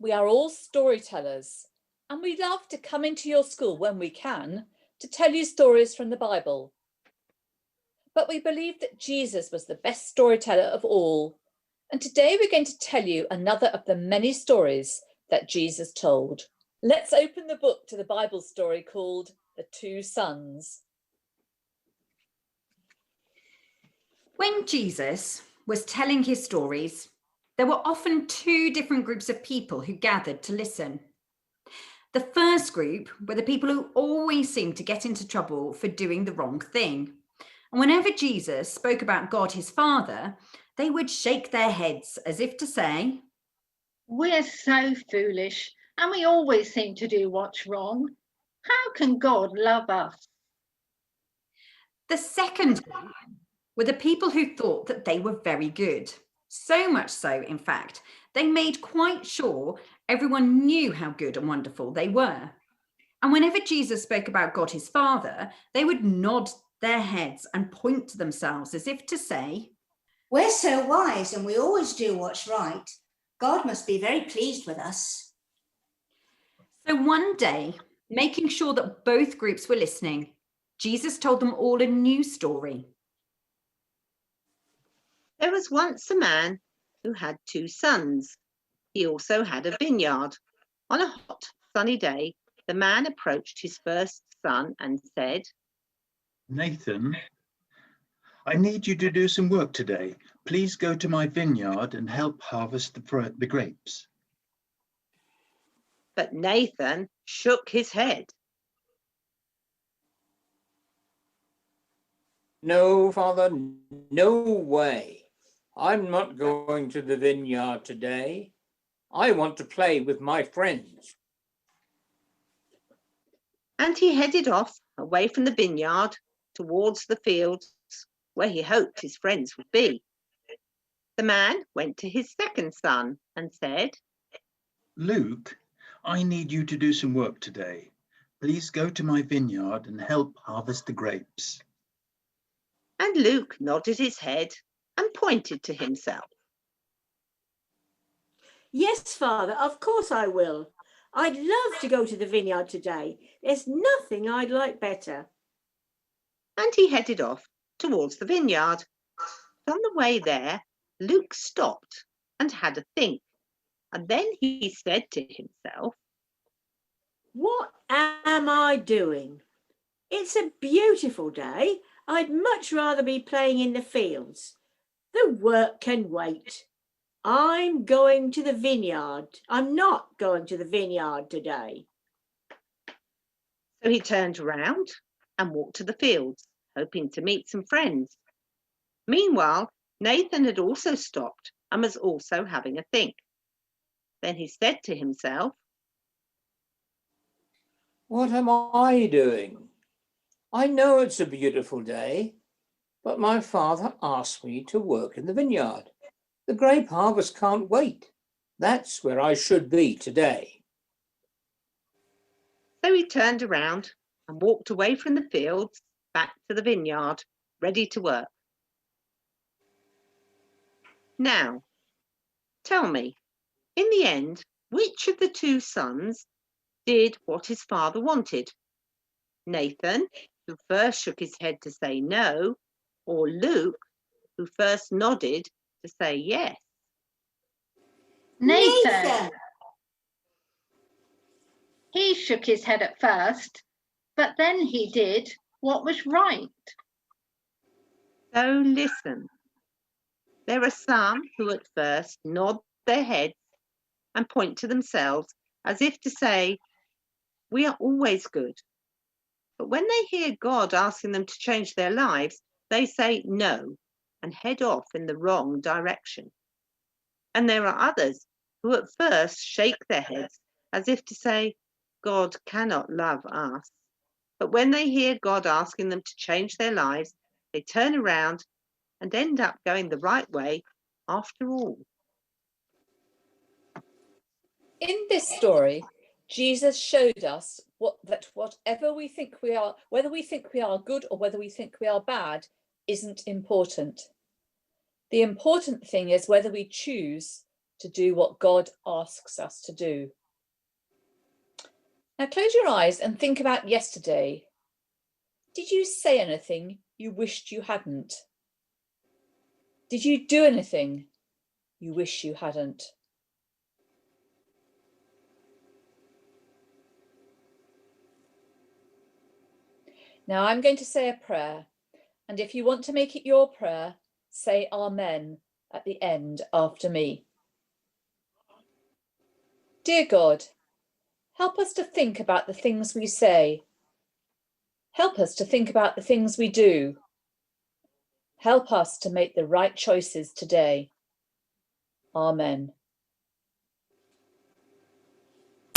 We are all storytellers, and we love to come into your school when we can to tell you stories from the Bible. But we believe that Jesus was the best storyteller of all. And today we're going to tell you another of the many stories that Jesus told. Let's open the book to the Bible story called The Two Sons. When Jesus was telling his stories, there were often two different groups of people who gathered to listen. The first group were the people who always seemed to get into trouble for doing the wrong thing. And whenever Jesus spoke about God his Father, they would shake their heads as if to say, "We're so foolish, and we always seem to do what's wrong. How can God love us?" The second group were the people who thought that they were very good. So much so, in fact, they made quite sure everyone knew how good and wonderful they were. And whenever Jesus spoke about God his Father, they would nod their heads and point to themselves as if to say, "We're so wise and we always do what's right. God must be very pleased with us." So one day, making sure that both groups were listening, Jesus told them all a new story. There was once a man who had two sons. He also had a vineyard. On a hot, sunny day, the man approached his first son and said, "Nathan, I need you to do some work today. Please go to my vineyard and help harvest the grapes." But Nathan shook his head. "No, Father, no way. I'm not going to the vineyard today. I want to play with my friends." And he headed off away from the vineyard towards the fields where he hoped his friends would be. The man went to his second son and said, "Luke, I need you to do some work today. Please go to my vineyard and help harvest the grapes." And Luke nodded his head and pointed to himself. "Yes, Father, of course I will. I'd love to go to the vineyard today. There's nothing I'd like better." And he headed off towards the vineyard. On the way there, Luke stopped and had a think. And then he said to himself, "What am I doing? It's a beautiful day. I'd much rather be playing in the fields. The work can wait. I'm going to the vineyard. I'm not going to the vineyard today." So he turned around and walked to the fields, hoping to meet some friends. Meanwhile, Nathan had also stopped and was also having a think. Then he said to himself, "What am I doing? I know it's a beautiful day, but my father asked me to work in the vineyard. The grape harvest can't wait. That's where I should be today." So he turned around and walked away from the fields back to the vineyard, ready to work. Now, tell me, in the end, which of the two sons did what his father wanted? Nathan, who first shook his head to say no, or Luke, who first nodded to say yes? Nathan. He shook his head at first, but then he did what was right. So listen, there are some who at first nod their heads and point to themselves as if to say, "We are always good." But when they hear God asking them to change their lives, they say no and head off in the wrong direction. And there are others who at first shake their heads as if to say, "God cannot love us." But when they hear God asking them to change their lives, they turn around and end up going the right way after all. In this story, Jesus showed us that whatever we think we are, whether we think we are good or whether we think we are bad, isn't important. The important thing is whether we choose to do what God asks us to do. Now close your eyes and think about yesterday. Did you say anything you wished you hadn't? Did you do anything you wish you hadn't? Now I'm going to say a prayer, and if you want to make it your prayer, say Amen at the end after me. Dear God, help us to think about the things we say. Help us to think about the things we do. Help us to make the right choices today. Amen.